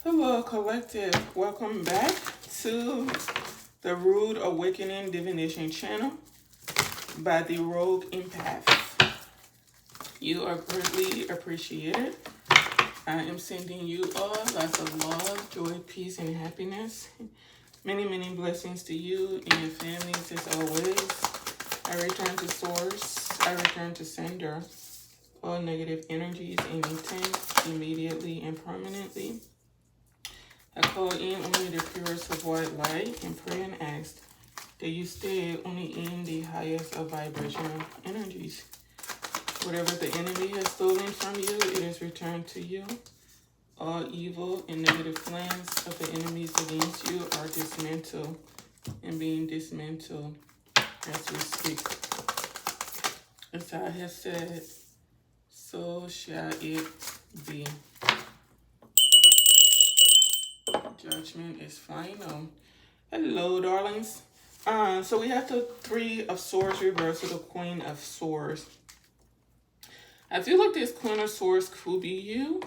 Hello, collective. Welcome back to the Rude Awakening Divination channel by the Rogue Empath. You are greatly appreciated. I am sending you all lots of love, joy, peace, and happiness. Many, many blessings to you and your families as always. I return to source. I return to sender. All negative energies and intents immediately and permanently. I call in only the purest of white light and pray and ask that you stay only in the highest of vibrational energies. Whatever the enemy has stolen from you, it is returned to you. All evil and negative plans of the enemies against you are dismantled and being dismantled as we speak. As I have said, so shall it be. Judgment is final. Hello, darlings. So we have the Three of Swords reversed to the Queen of Swords. I feel like this Queen of Swords could be you.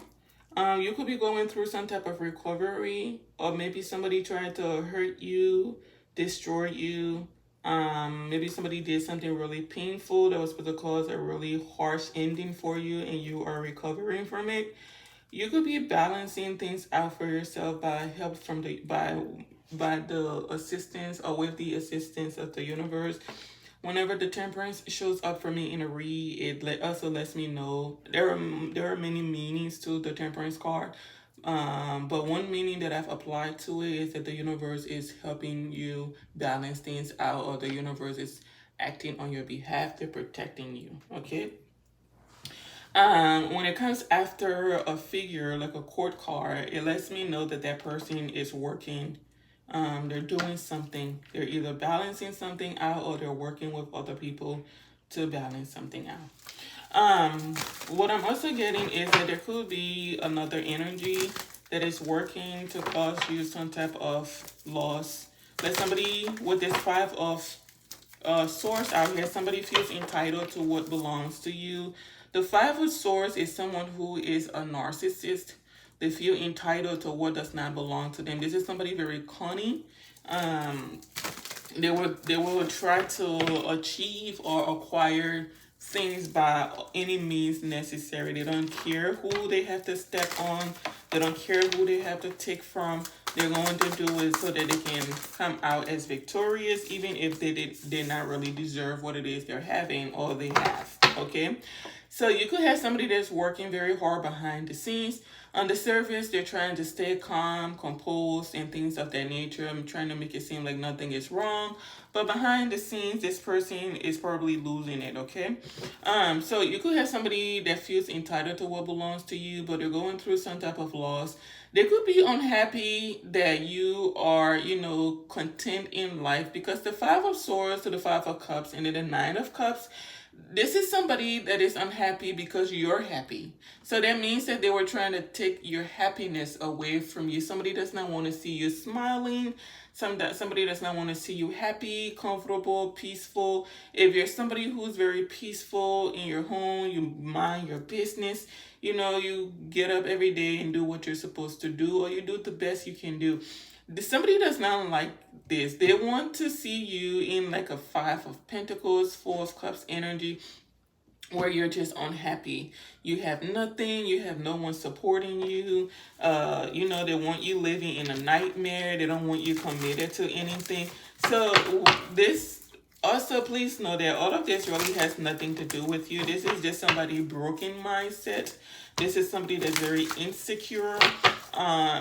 You could be going through some type of recovery, or maybe somebody tried to hurt you, destroy you. Maybe somebody did something really painful that was supposed to cause a really harsh ending for you, and you are recovering from it. You could be balancing things out for yourself by help from by the assistance or with the assistance of the universe. Whenever the Temperance shows up for me in a read, it also lets me know there are many meanings to the Temperance card. But one meaning that I've applied to it is that the universe is helping you balance things out, or the universe is acting on your behalf. They're protecting you. Okay. When it comes after a figure like a court card, it lets me know that that person is working. They're doing something. They're either balancing something out, or they're working with other people to balance something out. What I'm also getting is that there could be another energy that is working to cause you some type of loss. Like somebody with this Five of Swords out here, somebody feels entitled to what belongs to you. The Five of Swords is someone who is a narcissist. They feel entitled to what does not belong to them. This is somebody very cunning. They will try to achieve or acquire things by any means necessary. They don't care who they have to step on. They don't care who they have to take from. They're going to do it so that they can come out as victorious, even if they did not really deserve what it is they're having or they have. Okay, so you could have somebody that's working very hard behind the scenes. On the surface, they're trying to stay calm, composed, and things of that nature. I'm trying to make it seem like nothing is wrong. But behind the scenes, this person is probably losing it, okay? So you could have somebody that feels entitled to what belongs to you, but they're going through some type of loss. They could be unhappy that you are, content in life, because the Five of Swords to the Five of Cups and then the Nine of Cups, this is somebody that is unhappy because you're happy. So that means that they were trying to take your happiness away from you. Somebody does not want to see you smiling. Somebody does not want to see you happy, comfortable, peaceful. If you're somebody who's very peaceful in your home, you mind your business, you get up every day and do what you're supposed to do, or you do the best you can do. Somebody does not like this. They want to see you in like a Five of Pentacles, Four of Cups energy, where you're just unhappy. You have nothing. You have no one supporting you. They want you living in a nightmare. They don't want you committed to anything. So this also, please know that all of this really has nothing to do with you. This is just somebody broken mindset. This is somebody that's very insecure.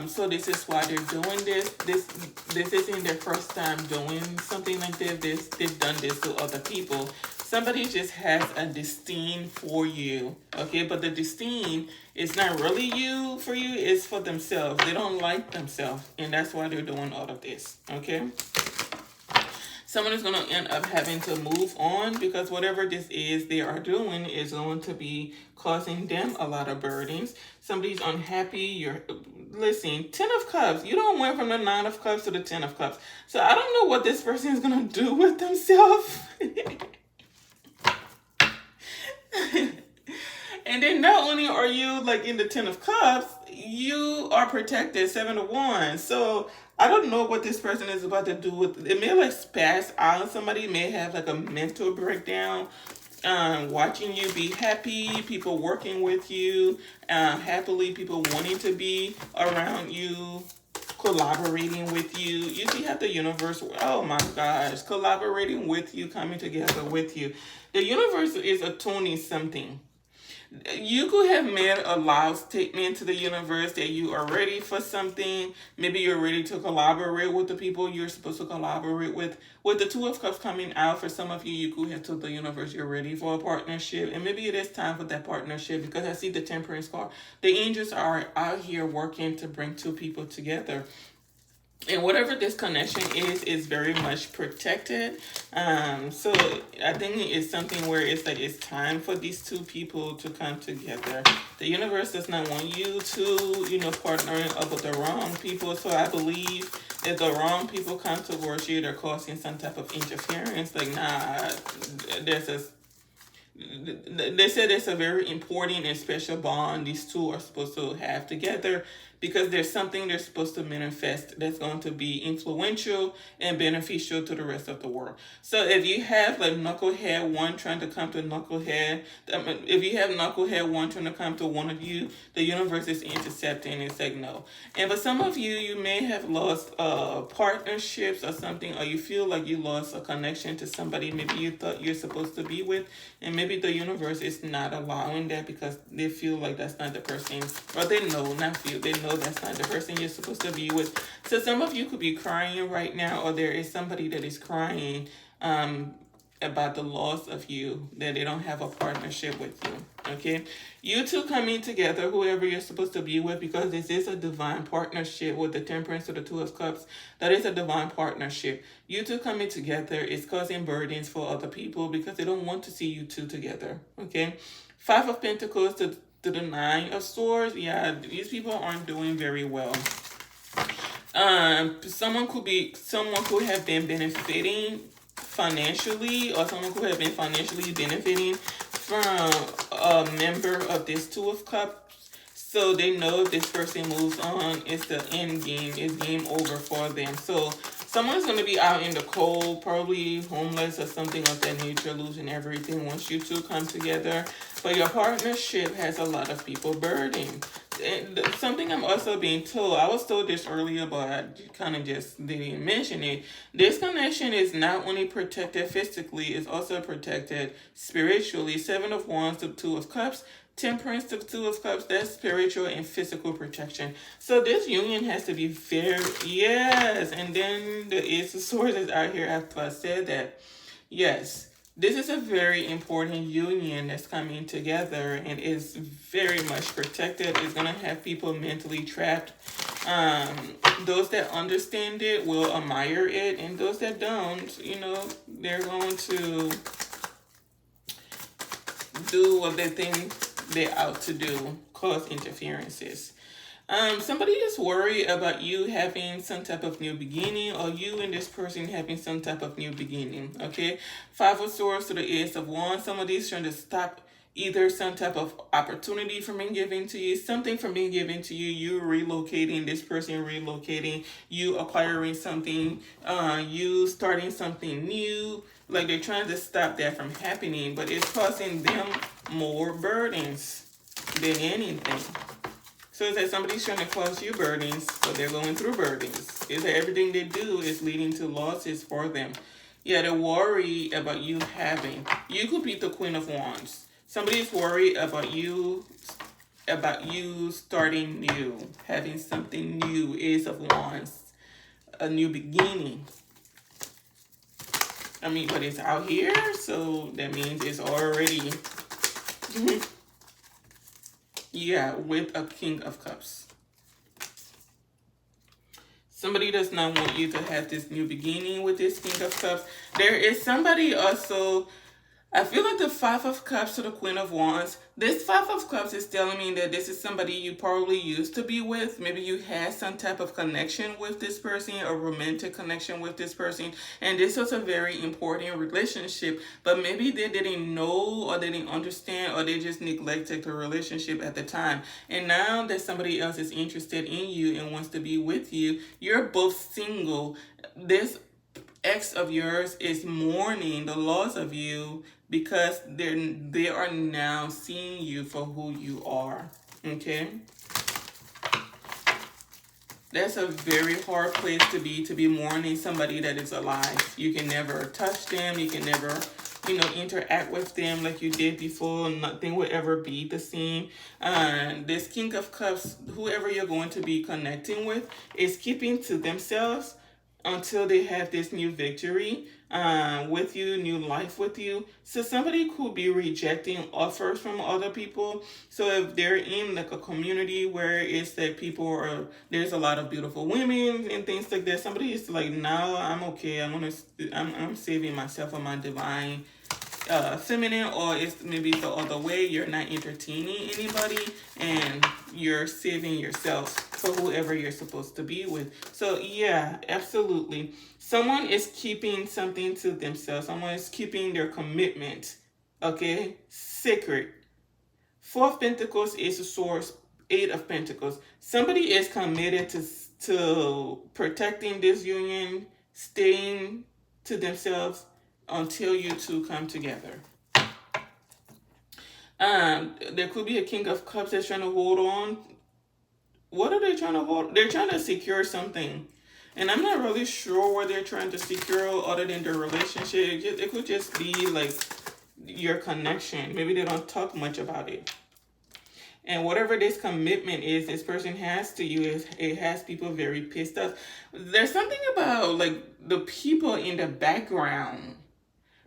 So this is why they're doing this. This isn't their first time doing something like this. They've done this to other people. Somebody just has a disdain for you, okay? But the disdain is not really for you. It's for themselves. They don't like themselves, and that's why they're doing all of this, okay? Someone is going to end up having to move on, because whatever this is they are doing is going to be causing them a lot of burdens. Somebody's unhappy. Listen, 10 of Cups. You don't went from the 9 of Cups to the 10 of Cups. So I don't know what this person is going to do with themselves. And then not only are you like in the Ten of Cups, you are protected, Seven of Wands. So I don't know what this person is about to do with it. May like spaz out. Somebody may have like a mental breakdown. Watching you be happy, people working with you, happily, people wanting to be around you, collaborating with you. You see how the universe, oh my gosh, collaborating with you, coming together with you. The universe is attuning something. You could have made a loud statement to the universe that you are ready for something. Maybe you're ready to collaborate with the people you're supposed to collaborate with. With the Two of Cups coming out, for some of you, you could have told the universe you're ready for a partnership. And maybe it is time for that partnership, because I see the Temperance card. The angels are out here working to bring two people together. And whatever this connection is very much protected. So I think it's something where it's like it's time for these two people to come together. The universe does not want you to, partner up with the wrong people. So I believe if the wrong people come towards you, they're causing some type of interference. Like, nah, there's a they said it's a very important and special bond these two are supposed to have together, because there's something they're supposed to manifest that's going to be influential and beneficial to the rest of the world. So if you have like knucklehead one trying to come to knucklehead, if you have knucklehead one trying to come to one of you, the universe is intercepting and saying no. And for some of you, you may have lost partnerships or something, or you feel like you lost a connection to somebody maybe you thought you're supposed to be with, and maybe the universe is not allowing that because they feel like that's not the person, or they know, not feel, they know that's not the person you're supposed to be with. So some of you could be crying right now, or there is somebody that is crying about the loss of you, that they don't have a partnership with you. Okay, you two coming together, whoever you're supposed to be with, because this is a divine partnership with the Temperance or the Two of Cups. That is a divine partnership. You two coming together is causing burdens for other people because they don't want to see you two together. Okay, Five of Pentacles to the Nine of Swords. Yeah, these people aren't doing very well. Someone could have been benefiting financially, or someone could have been financially benefiting from a member of this Two of Cups. So they know if this person moves on, it's the end game. It's game over for them. So someone's going to be out in the cold, probably homeless or something of that nature, losing everything once you two come together. But your partnership has a lot of people burdened. And something I'm also being told, I was told this earlier, but I kind of just didn't mention it. This connection is not only protected physically, it's also protected spiritually. Seven of Wands to Two of Cups. Temperance to Two of Cups, that's spiritual and physical protection. So this union has to be very, yes. And then the Ace of Swords is out here after I said that. Yes, this is a very important union that's coming together and is very much protected. It's going to have people mentally trapped. Those that understand it will admire it, and those that don't, they're going to do what they think they're out to do, cause interferences. Somebody is worried about you having some type of new beginning, or you and this person having some type of new beginning. Okay, Five of Swords to the Ace of Wands. Somebody's trying to stop either some type of opportunity from being given to you, something from being given to you, you relocating, this person relocating, you acquiring something, you starting something new. Like they're trying to stop that from happening, but it's causing them more burdens than anything. So it's like somebody's trying to cause you burdens, but they're going through burdens. It's like everything they do is leading to losses for them. Yeah, they're worried about you having. You could be the Queen of Wands. Somebody's worried about you starting new, having something new. Ace of Wands, a new beginning. But it's out here, so that means it's already, yeah, with a King of Cups. Somebody does not want you to have this new beginning with this King of Cups. There is somebody also I feel like the Five of Cups to the Queen of Wands. This Five of Cups is telling me that this is somebody you probably used to be with. Maybe you had some type of connection with this person, a romantic connection with this person, and this was a very important relationship. But maybe they didn't know, or they didn't understand, or they just neglected the relationship at the time. And now that somebody else is interested in you and wants to be with you, you're both single. This ex of yours is mourning the loss of you because they are now seeing you for who you are. Okay? That's a very hard place to be mourning somebody that is alive. You can never touch them, you can never, interact with them like you did before. Nothing will ever be the same. This King of Cups, whoever you're going to be connecting with, is keeping to themselves until they have this new victory with you, new life with you. So somebody could be rejecting offers from other people. So if they're in like a community where it's that people are, there's a lot of beautiful women and things like that, somebody is like, no, I'm okay. I'm saving myself for my divine feminine, or it's maybe the other way. You're not entertaining anybody and you're saving yourself for whoever you're supposed to be with. So yeah, absolutely. Someone is keeping something to themselves. Someone is keeping their commitment. Okay? Sacred. Four of Pentacles is a source. Eight of Pentacles. Somebody is committed to protecting this union, staying to themselves until you two come together. There could be a King of Cups that's trying to hold on. What are they trying to hold? They're trying to secure something. And I'm not really sure what they're trying to secure other than their relationship. It could just be like your connection. Maybe they don't talk much about it. And whatever this commitment is this person has to you, it has people very pissed off. There's something about like the people in the background,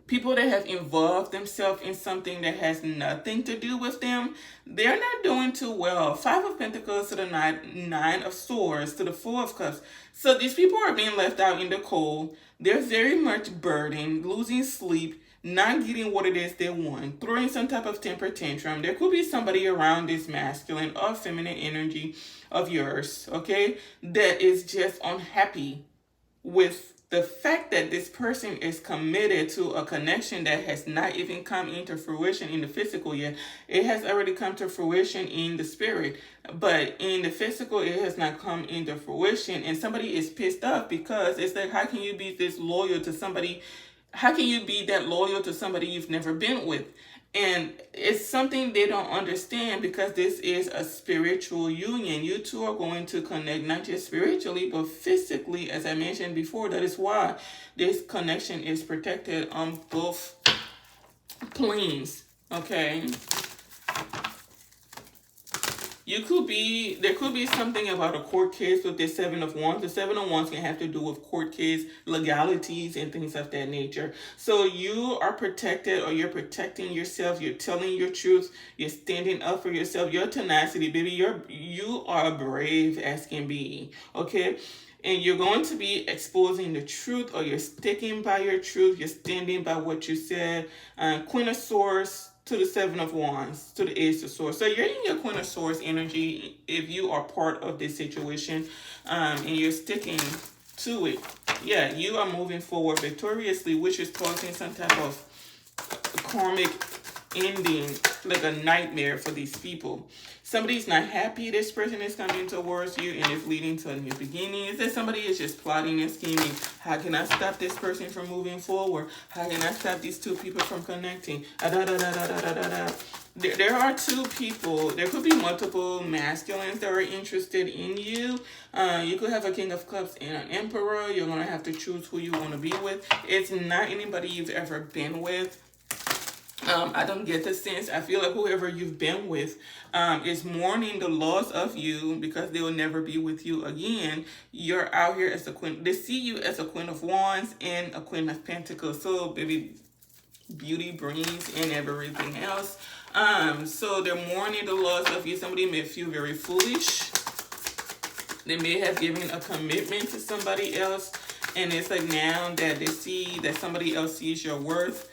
people that have involved themselves in something that has nothing to do with them, they're not doing too well. Five of Pentacles to the nine of Swords to the Four of Cups. So these people are being left out in the cold. They're very much burdened, losing sleep, not getting what it is they want, throwing some type of temper tantrum. There could be somebody around this masculine or feminine energy of yours, okay, that is just unhappy with the fact that this person is committed to a connection that has not even come into fruition in the physical yet. It has already come to fruition in the spirit, but in the physical, it has not come into fruition. And somebody is pissed off because it's like, how can you be this loyal to somebody? How can you be that loyal to somebody you've never been with? And it's something they don't understand because this is a spiritual union. You two are going to connect not just spiritually, but physically, as I mentioned before. That is why this connection is protected on both planes. Okay? There could be something about a court case with this Seven of Wands. The Seven of Wands can have to do with court case, legalities, and things of that nature. So you are protected, or you're protecting yourself. You're telling your truth. You're standing up for yourself. Your tenacity, baby. You are brave as can be. Okay? And you're going to be exposing the truth, or you're sticking by your truth. You're standing by what you said. Queen of Swords to the Seven of Wands, to the Ace of Swords. So you're in your Queen of Swords energy if you are part of this situation, and you're sticking to it. Yeah, you are moving forward victoriously, which is causing some type of karmic ending, like a nightmare for these people. Somebody's not happy this person is coming towards you and it's leading to a new beginning. Is that somebody is just plotting and scheming? How can I stop this person from moving forward? How can I stop these two people from connecting? There are two people. There could be multiple masculines that are interested in you. You could have a King of Cups and an Emperor. You're going to have to choose who you want to be with. It's not anybody you've ever been with. I don't get the sense. I feel like whoever you've been with is mourning the loss of you because they will never be with you again. You're out here as a queen. They see you as a Queen of Wands and a Queen of Pentacles. So, baby, beauty brings in everything else. So they're mourning the loss of you. Somebody may feel very foolish. They may have given a commitment to somebody else. And it's like now that they see that somebody else sees your worth,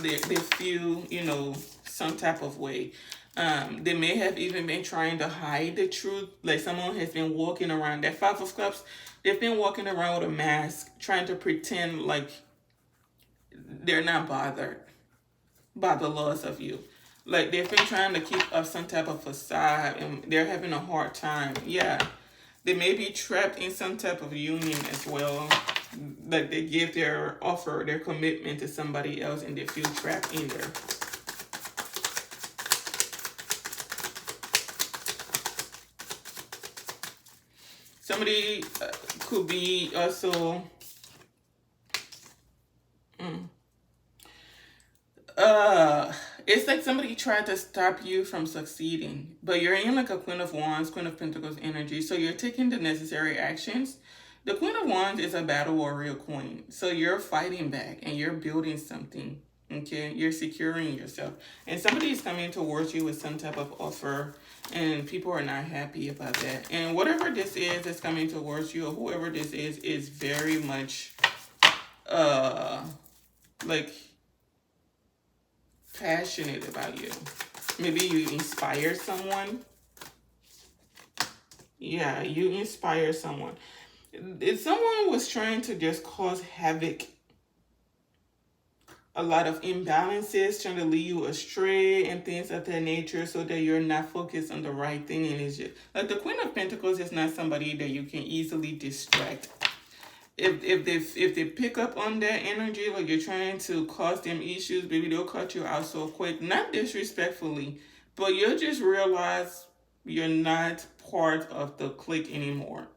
they feel, some type of way. They may have even been trying to hide the truth. Like someone has been walking around, that Five of Cups, they've been walking around with a mask, trying to pretend like they're not bothered by the loss of you. Like they've been trying to keep up some type of facade and they're having a hard time. Yeah. They may be trapped in some type of union as well. Like they give their offer, their commitment to somebody else and they feel trapped in there. Somebody could be also it's like somebody tried to stop you from succeeding, but you're in like a Queen of Wands, Queen of Pentacles energy, so you're taking the necessary actions. The Queen of Wands is a battle warrior queen, so you're fighting back and you're building something. Okay, you're securing yourself, and somebody is coming towards you with some type of offer, and people are not happy about that. And whatever this is that's coming towards you, or whoever this is very much like passionate about you. Maybe you inspire someone. Yeah, you inspire someone. If someone was trying to just cause havoc, a lot of imbalances, trying to lead you astray and things of that nature so that you're not focused on the right thing, and it's just like the Queen of Pentacles is not somebody that you can easily distract. If they pick up on that energy, like you're trying to cause them issues, baby, they'll cut you out so quick. Not disrespectfully, but you'll just realize you're not part of the clique anymore.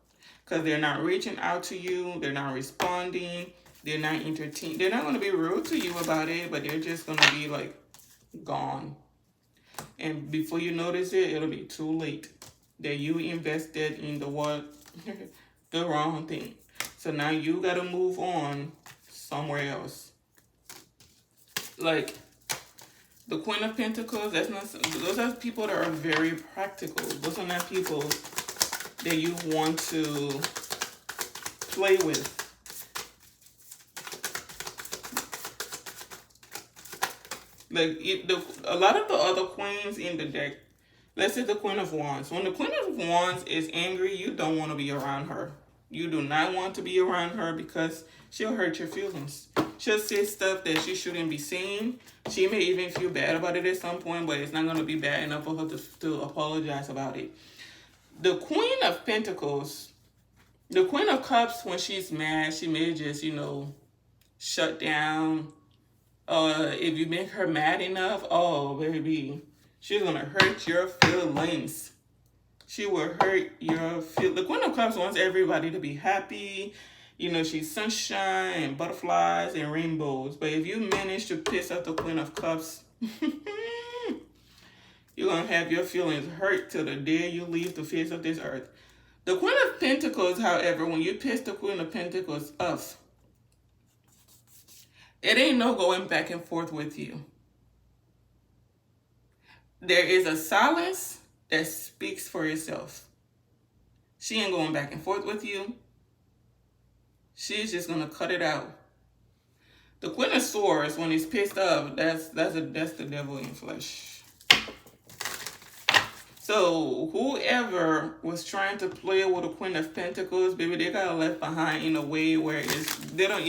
Because they're not reaching out to you, they're not responding, they're not entertaining. They're not going to be rude to you about it, but they're just going to be like gone. And before you notice it, it'll be too late that you invested in the what? The wrong thing. So now you got to move on somewhere else. Like the Queen of Pentacles, that's not, those are people that are very practical. Those are not people that you want to play with. Like a lot of the other queens in the deck, let's say the Queen of Wands. When the Queen of Wands is angry, you don't want to be around her. You do not want to be around her because she'll hurt your feelings. She'll say stuff that she shouldn't be saying. She may even feel bad about it at some point, but it's not going to be bad enough for her to apologize about it. The Queen of Pentacles, the Queen of Cups, when she's mad, she may just, shut down. If you make her mad enough, oh, baby, she's going to hurt your feelings. She will hurt your feel. The Queen of Cups wants everybody to be happy. She's sunshine and butterflies and rainbows. But if you manage to piss off the Queen of Cups, you're going to have your feelings hurt till the day you leave the face of this earth. The Queen of Pentacles, however, when you piss the Queen of Pentacles off, it ain't no going back and forth with you. There is a silence that speaks for itself. She ain't going back and forth with you. She's just going to cut it out. The Queen of Swords, when he's pissed off, that's the devil in flesh. So whoever was trying to play with the Queen of Pentacles, baby, they got left behind in a way where they didn't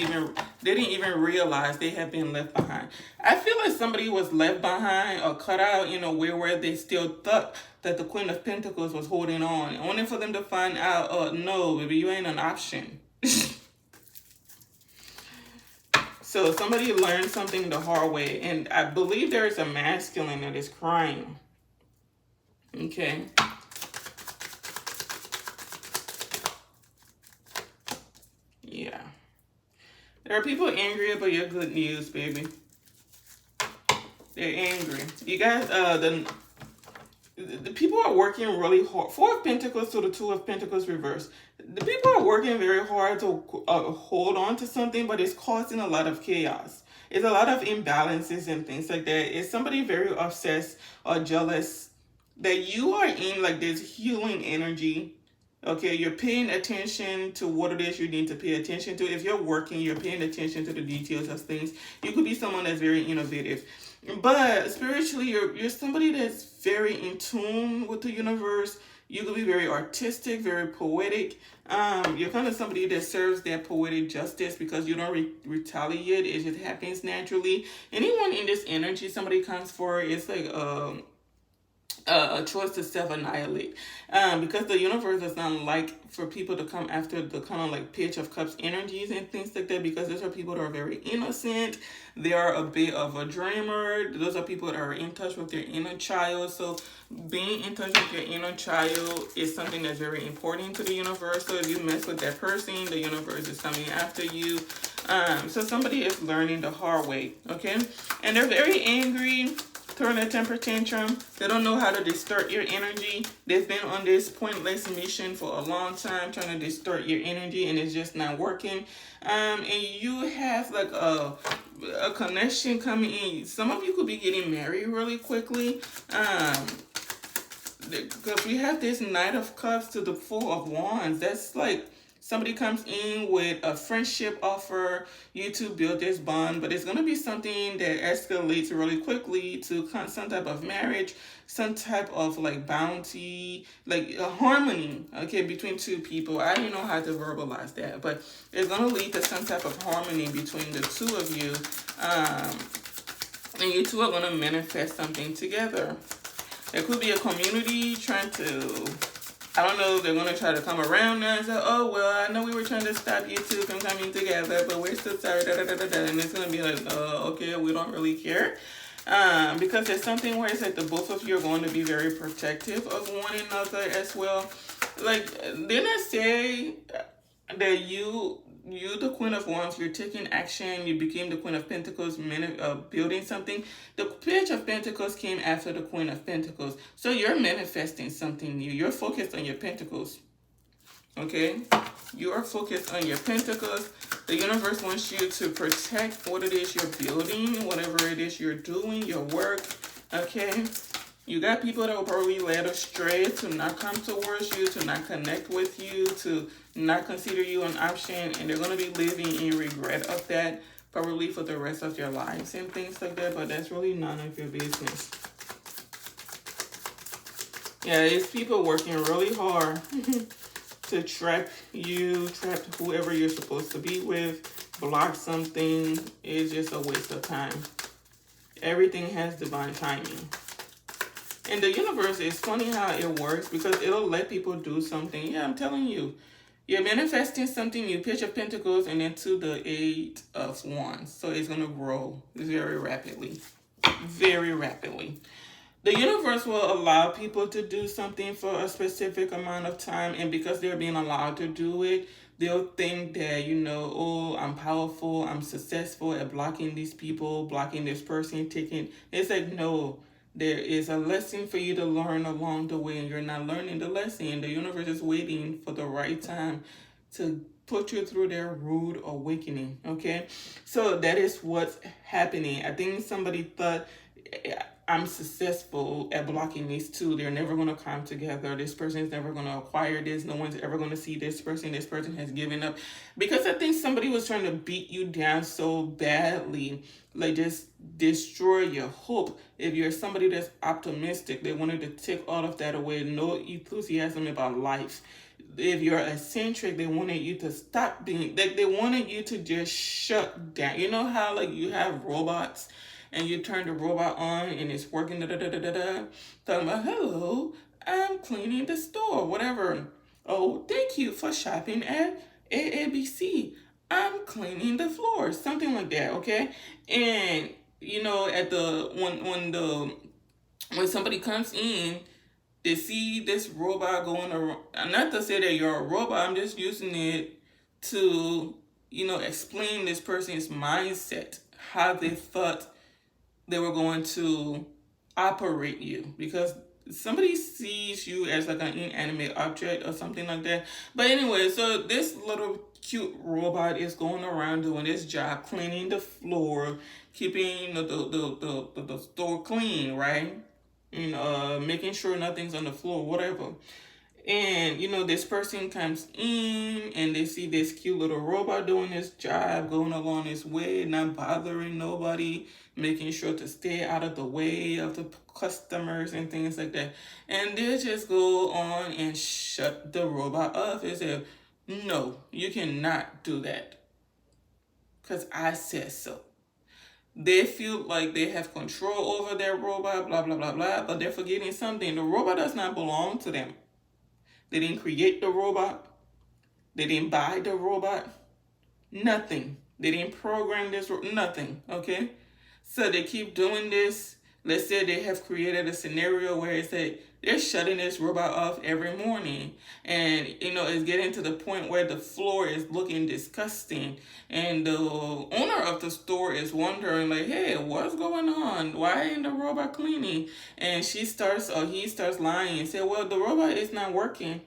even realize they had been left behind. I feel like somebody was left behind or cut out in a way where they still thought that the Queen of Pentacles was holding on, only for them to find out, oh no, baby, you ain't an option. So somebody learned something the hard way, and I believe there is a masculine that is crying. Okay. Yeah. There are people angry about your good news, baby. They're angry. You guys, the people are working really hard. Four of Pentacles to the Two of Pentacles reverse. The people are working very hard to hold on to something, but it's causing a lot of chaos. It's a lot of imbalances and things like that. It's somebody very obsessed or jealous that you are in like this healing energy Okay, you're paying attention to what it is you need to pay attention to. If you're working, you're paying attention to the details of things. You could be someone that's very innovative. But spiritually, you're somebody that's very in tune with the universe. You could be very artistic, very poetic. You're kind of somebody that serves that poetic justice because you don't retaliate. It just happens naturally. Anyone in this energy, somebody comes for, it's like a choice to self-annihilate, because the universe does not like for people to come after the kind of like page of cups energies and things like that, because those are people that are very innocent. They are a bit of a dreamer. Those are people that are in touch with their inner child. So being in touch with your inner child is something that's very important to the universe. So if you mess with that person, the universe is coming after you. So somebody is learning the hard way, okay? And they're very angry, throwing a temper tantrum. They don't know how to distort your energy. They've been on this pointless mission for a long time, trying to distort your energy, and it's just not working. And you have like a connection coming in. Some of you could be getting married really quickly. Because we have this Knight of Cups to the Four of Wands. That's like somebody comes in with a friendship offer, you two build this bond, but it's going to be something that escalates really quickly to some type of marriage, some type of like bounty, like a harmony, okay, between two people. I don't know how to verbalize that, but it's going to lead to some type of harmony between the two of you. And you two are going to manifest something together. There could be a community trying to, I don't know, they're going to try to come around now and say, oh, well, I know we were trying to stop you two from coming together, but we're still sorry, da, da, da, da, da. And it's going to be like, okay, we don't really care. Because there's something where it's like the both of you are going to be very protective of one another as well. Like, didn't I say that you the Queen of Wands, you're taking action, you became the Queen of Pentacles, building something. The Page of Pentacles came after the Queen of Pentacles. So you're manifesting something new. You're focused on your Pentacles. Okay? You are focused on your Pentacles. The universe wants you to protect what it is you're building, whatever it is you're doing, your work. Okay? You got people that will probably led astray, to not come towards you, to not connect with you, to not consider you an option, and they're going to be living in regret of that, probably for the rest of their lives and things like that, but that's really none of your business. Yeah, it's people working really hard to trap you, trap whoever you're supposed to be with, block something. It's just a waste of time. Everything has divine timing. And the universe is funny how it works, because it'll let people do something. Yeah, I'm telling you. You're manifesting something, you Page of Pentacles, and then to the Eight of Wands. So it's going to grow very rapidly. Very rapidly. The universe will allow people to do something for a specific amount of time. And because they're being allowed to do it, they'll think that, oh, I'm powerful, I'm successful at blocking these people, blocking this person, taking... It's like, no. There is a lesson for you to learn along the way, and you're not learning the lesson. The universe is waiting for the right time to put you through their rude awakening, okay? So that is what's happening. I think somebody thought, I'm successful at blocking these two. They're never going to come together. This person is never going to acquire this. No one's ever going to see this person. This person has given up. Because I think somebody was trying to beat you down so badly, like just destroy your hope. If you're somebody that's optimistic, they wanted to take all of that away. No enthusiasm about life. If you're eccentric, they wanted you to stop being, like they wanted you to just shut down. You know how like you have robots and you turn the robot on and it's working, talking about, hello, I'm cleaning the store, whatever. Oh, thank you for shopping at ABC. I'm cleaning the floor, something like that, okay? And at the when somebody comes in, they see this robot going around. Not to say that you're a robot, I'm just using it to, explain this person's mindset, how they thought they were going to operate you, because somebody sees you as like an inanimate object or something like that. But anyway, so this little cute robot is going around doing this job, cleaning the floor, keeping the store clean, right? Making sure nothing's on the floor, whatever. And this person comes in and they see this cute little robot doing his job, going along his way, not bothering nobody, making sure to stay out of the way of the customers and things like that. And they just go on and shut the robot off and say, no, you cannot do that because I said so. They feel like they have control over their robot, blah, blah, blah, blah, but they're forgetting something. The robot does not belong to them. They didn't create the robot. They didn't buy the robot. Nothing. They didn't program this, nothing, okay? So they keep doing this. Let's say they have created a scenario where it's that they're shutting this robot off every morning. And, it's getting to the point where the floor is looking disgusting. And the owner of the store is wondering, like, hey, what's going on? Why ain't the robot cleaning? And he starts lying and say, well, the robot is not working.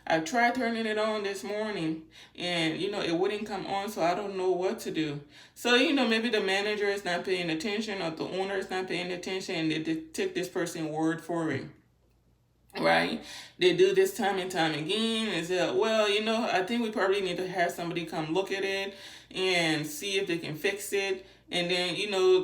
I tried turning it on this morning and, it wouldn't come on, so I don't know what to do. So, maybe the manager is not paying attention or the owner is not paying attention and they take this person's word for it. Right? They do this time and time again and say, well, I think we probably need to have somebody come look at it and see if they can fix it. And then,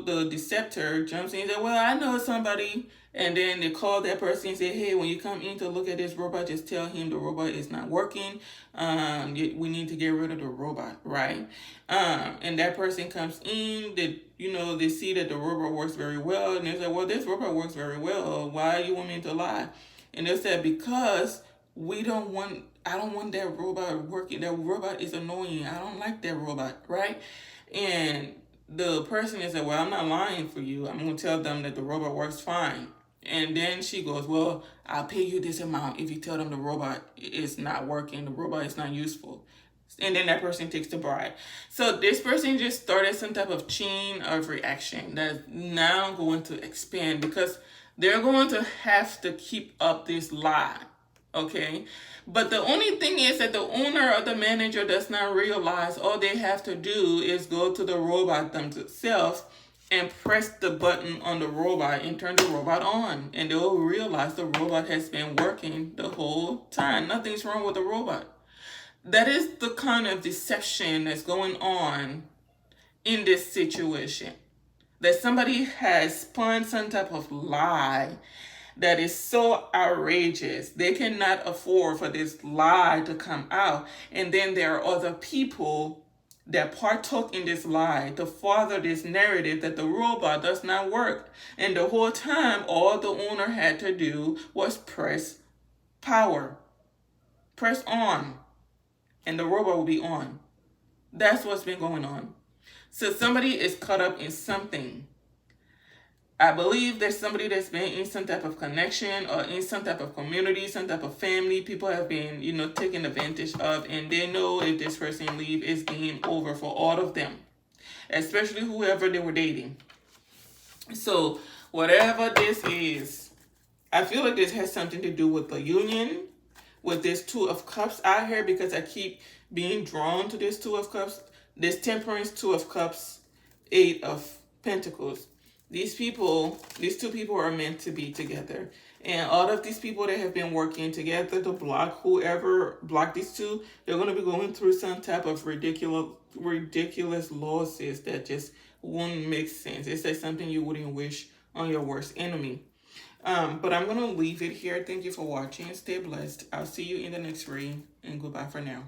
the deceptor jumps in and says, well, I know somebody. And then they call that person and say, hey, when you come in to look at this robot, just tell him the robot is not working. We need to get rid of the robot, right? And that person comes in, they see that the robot works very well. And they say, well, this robot works very well. Why do you want me to lie? And they said, because I don't want that robot working. That robot is annoying. I don't like that robot, right? And the person is like, well, I'm not lying for you. I'm going to tell them that the robot works fine. And then she goes, well, I'll pay you this amount if you tell them the robot is not working, the robot is not useful. And then that person takes the bribe. So this person just started some type of chain of reaction that's now going to expand because they're going to have to keep up this lie. Okay? But the only thing is that the owner or the manager does not realize all they have to do is go to the robot themselves and press the button on the robot and turn the robot on. And they'll realize the robot has been working the whole time. Nothing's wrong with the robot. That is the kind of deception that's going on in this situation. That somebody has spun some type of lie that is so outrageous. They cannot afford for this lie to come out. And then there are other people that partook in this lie to further this narrative that the robot does not work. And the whole time, all the owner had to do was press power. Press on. And the robot will be on. That's what's been going on. So somebody is caught up in something. I believe there's somebody that's been in some type of connection or in some type of community, some type of family. People have been, taken advantage of, and they know if this person leave, it's game over for all of them, especially whoever they were dating. So whatever this is, I feel like this has something to do with the union, with this Two of Cups out here, because I keep being drawn to this Two of Cups, this Temperance, Two of Cups, Eight of Pentacles. These two people are meant to be together. And all of these people that have been working together to block whoever blocked these two, they're going to be going through some type of ridiculous losses that just won't make sense. It's like something you wouldn't wish on your worst enemy. But I'm going to leave it here. Thank you for watching. Stay blessed. I'll see you in the next reading, and goodbye for now.